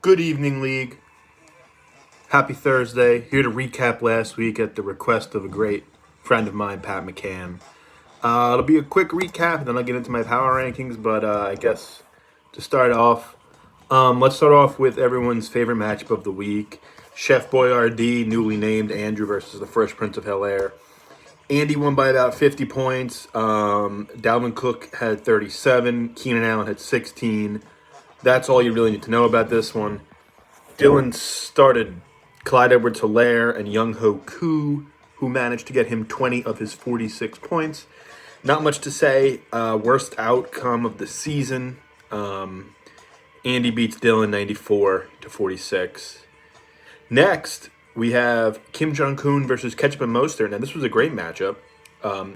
Good evening, League. Happy Thursday. Here to recap last week at the request of a great friend of mine, Pat McCann. It'll be a quick recap, and then I'll get into my power rankings. But I guess to start off, let's start off with everyone's favorite matchup of the week: Chef Boyardee, newly named Andrew versus the Fresh Prince of Bel-Air. Andy won by about 50 points. Dalvin Cook had 37. Keenan Allen had 16. That's all you really need to know about this one. Dylan started Clyde Edwards-Helaire and Young Ho Koo, who managed to get him 20 of his 46 points. Not much to say. Worst outcome of the season. Andy beats Dylan 94-46. Next, we have Kim Jong-un versus Ketchup and Mostert. Now, this was a great matchup.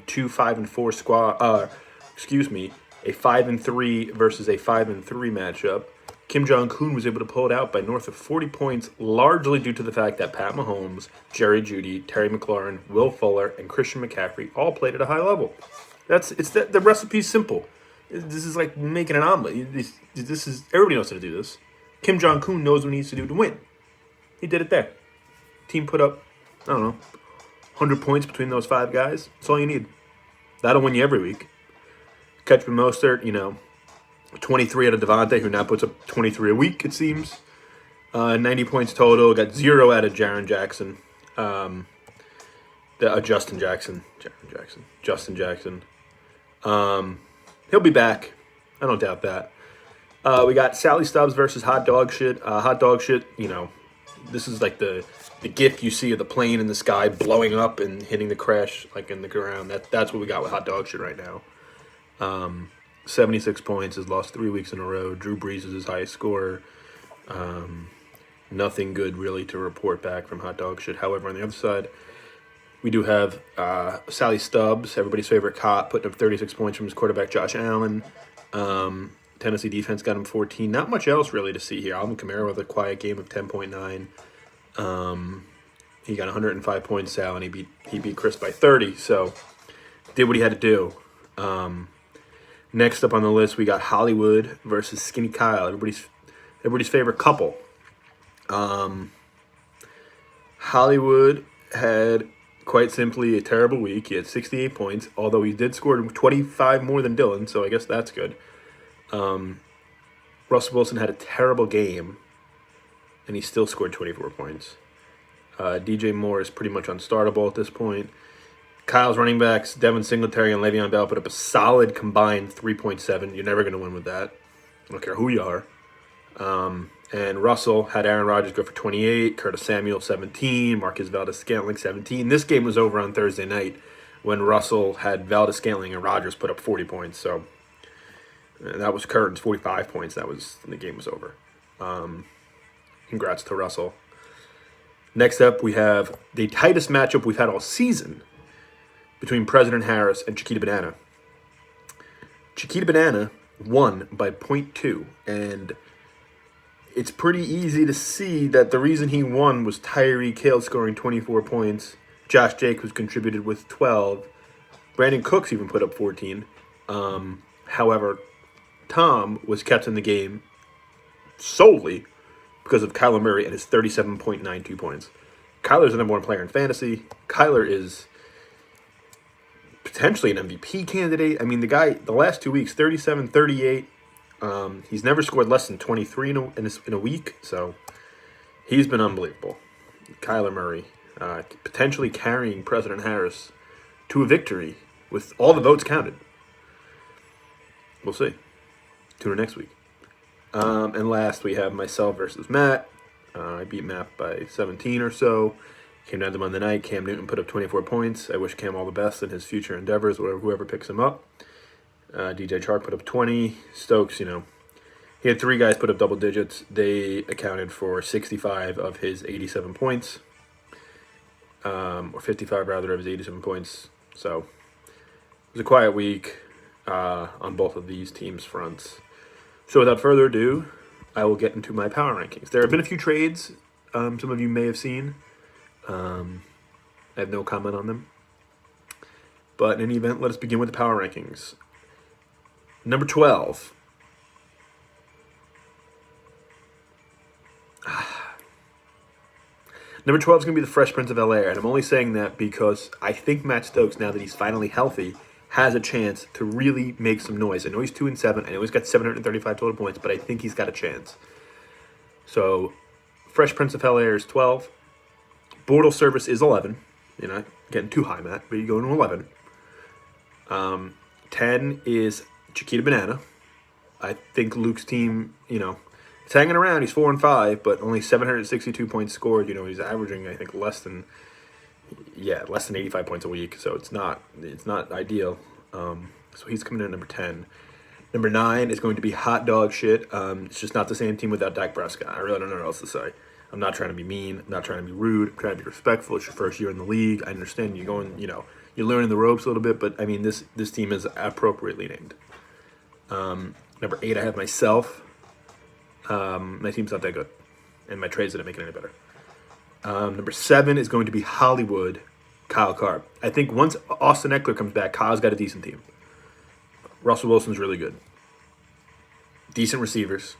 Two 5-4 squad. A 5-3 versus a 5-3 matchup. Kim Jong-un was able to pull it out by north of 40 points, largely due to the fact that Pat Mahomes, Jerry Jeudy, Terry McLaurin, Will Fuller, and Christian McCaffrey all played at a high level. The recipe's simple. This is like making an omelet. This is everybody knows how to do this. Kim Jong-un knows what he needs to do to win. He did it there. Team put up, 100 points between those five guys. That's all you need. That'll win you every week. Ketchup and Mostert, 23 out of Devontae, who now puts up 23 a week, it seems. 90 points total. Got 0 out of Justin Jackson. He'll be back. I don't doubt that. We got Sally Stubbs versus Hot Dog Shit. Hot Dog Shit, this is like the gif you see of the plane in the sky blowing up and hitting the crash like in the ground. That's what we got with Hot Dog Shit right now. 76 points, has lost 3 weeks in a row. Drew Brees is his highest scorer. Nothing good really to report back from Hot Dog Shit. However, on the other side, we do have Sally Stubbs, everybody's favorite cop, putting up 36 points from his quarterback Josh Allen. Tennessee defense got him 14. Not much else really to see here. Alvin Kamara with a quiet game of 10.9. He got 105 points, Sal, and he beat Chris by 30. So did what he had to do. Next up on the list, we got Hollywood versus Skinny Kyle, everybody's favorite couple. Hollywood had quite simply a terrible week. He had 68 points, although he did score 25 more than Dylan, so I guess that's good. Russell Wilson had a terrible game, and he still scored 24 points. DJ Moore is pretty much unstartable at this point. Kyle's running backs, Devin Singletary and Le'Veon Bell, put up a solid combined 3.7. You're never going to win with that. I don't care who you are. And Russell had Aaron Rodgers go for 28, Curtis Samuel 17, Marcus Valdes-Scantling 17. This game was over on Thursday night when Russell had Valdes-Scantling and Rodgers put up 40 points. So that was Curtin's 45 points. The game was over. Congrats to Russell. Next up, we have the tightest matchup we've had all season between President Harris and Chiquita Banana. Chiquita Banana won by 0.2, and it's pretty easy to see that the reason he won was Tyreek Hill scoring 24 points. Josh Jacobs contributed with 12. Brandon Cooks even put up 14. However, Tom was kept in the game solely because of Kyler Murray and his 37.92 points. Kyler's the number one player in fantasy. Kyler is potentially an MVP candidate. I mean, the guy, the last 2 weeks, 37, 38. He's never scored less than 23 in a week, so he's been unbelievable. Kyler Murray potentially carrying President Harris to a victory with all the votes counted. We'll see. Tune in next week. And last, we have myself versus Matt. I beat Matt by 17 or so. Came down to Monday night. Cam Newton put up 24 points. I wish Cam all the best in his future endeavors, whoever picks him up. DJ Chark put up 20. Stokes, he had 3 guys put up double digits. They accounted for 65 of his 87 points. Or 55, rather, of his 87 points. So it was a quiet week on both of these teams' fronts. So without further ado, I will get into my power rankings. There have been a few trades some of you may have seen. I have no comment on them. But in any event, let us begin with the power rankings. Number 12. Number 12 is going to be the Fresh Prince of Bel-Air, and I'm only saying that because I think Matt Stokes, now that he's finally healthy, has a chance to really make some noise. I know he's 2-7. I know he's got 735 total points, but I think he's got a chance. So, Fresh Prince of Bel-Air is 12. Bortle Service is 11. You're not getting too high, Matt, but you go to 11. 10 is Chiquita Banana. I think Luke's team, it's hanging around. He's 4-5, but only 762 points scored. He's averaging, I think, less than 85 points a week. So it's not ideal. So he's coming in at number 10. Number 9 is going to be hot dog shit. It's just not the same team without Dak Prescott. I really don't know what else to say. I'm not trying to be mean. I'm not trying to be rude. I'm trying to be respectful. It's your first year in the league. I understand you're going, you're learning the ropes a little bit, but I mean, this team is appropriately named. Number 8, I have myself. My team's not that good, and my trades didn't make it any better. Number 7 is going to be Hollywood, Kyle Karp. I think once Austin Eckler comes back, Kyle's got a decent team. Russell Wilson's really good. Decent receivers.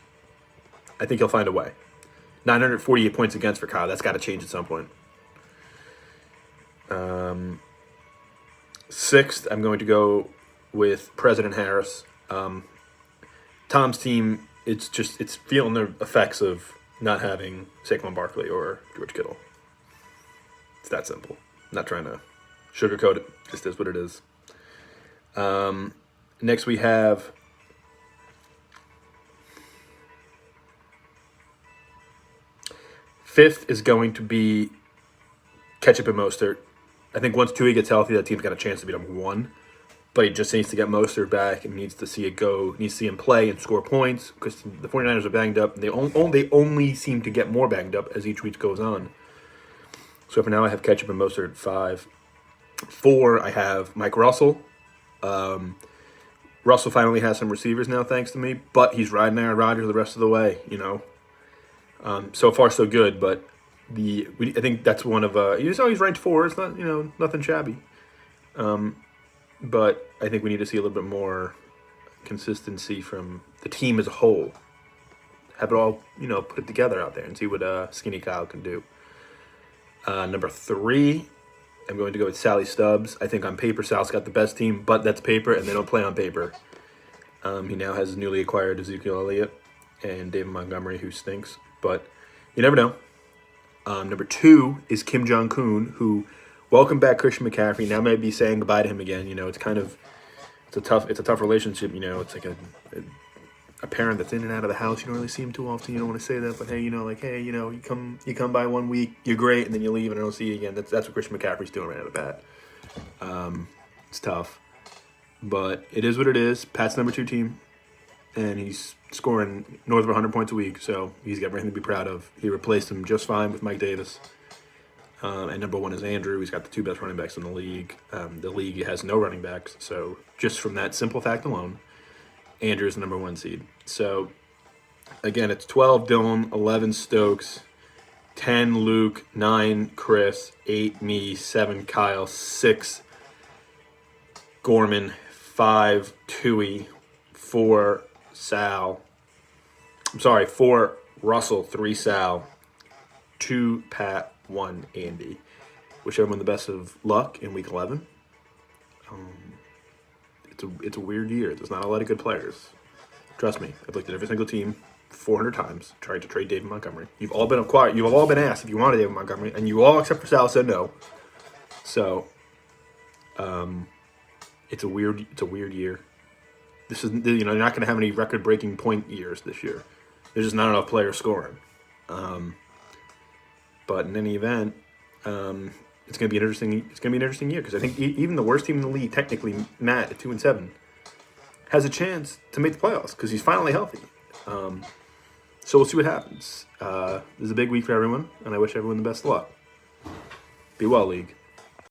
I think he'll find a way. 948 points against for Kyle. That's got to change at some point. 6th, I'm going to go with President Harris. Tom's team, it's feeling the effects of not having Saquon Barkley or George Kittle. It's that simple. I'm not trying to sugarcoat it. Just is what it is. Next we have fifth is going to be Ketchup and Mostert. I think once Tui gets healthy, that team's got a chance to be number 1. But he just needs to get Mostert back and needs to see him play and score points because the 49ers are banged up. And they only seem to get more banged up as each week goes on. So for now, I have Ketchup and Mostert at 5. 4, I have Mike Russell. Russell finally has some receivers now, thanks to me. But he's riding Aaron Rodgers the rest of the way, So far, so good. But I think that's one of he's always ranked 4. It's not nothing shabby. But I think we need to see a little bit more consistency from the team as a whole. Have it all put it together out there and see what Skinny Kyle can do. Number 3, I'm going to go with Sally Stubbs. I think on paper Sal's got the best team, but that's paper, and they don't play on paper. He now has newly acquired Ezekiel Elliott and David Montgomery, who stinks, but you never know. Number 2 is Kim Jong-un, who welcome back Christian McCaffrey. Now may be saying goodbye to him again. It's a tough relationship. It's like a parent that's in and out of the house. You don't really see him too often. You don't want to say that, but hey, you come by 1 week, you're great, and then you leave and I don't see you again. That's what Christian McCaffrey's doing right out of the bat. It's tough, but it is what it is. Pat's number 2 team, and he's scoring north of 100 points a week, so he's got everything to be proud of. He replaced him just fine with Mike Davis. And number 1 is Andrew. He's got the 2 best running backs in the league. The league has no running backs, so just from that simple fact alone, Andrew is the number 1 seed. So, again, it's 12 Dylan, 11 Stokes, 10 Luke, 9 Chris, 8 me, 7 Kyle, 6 Gorman, 5 Tui, 4 Sal. 4 Russell, 3 Sal, 2 Pat, 1 Andy. Wish everyone the best of luck in week 11. It's a weird year. There's not a lot of good players. Trust me, I've looked at every single team 400 times, tried to trade David Montgomery. You've all been acquired. You've all been asked if you wanted David Montgomery, and you all except for Sal said no. So, it's a weird year. This is you're not going to have any record-breaking point years this year. There's just not enough players scoring. But in any event, it's going to be an interesting year because I think even the worst team in the league, technically Matt at 2-7, has a chance to make the playoffs because he's finally healthy. So we'll see what happens. This is a big week for everyone, and I wish everyone the best of luck. Be well, league.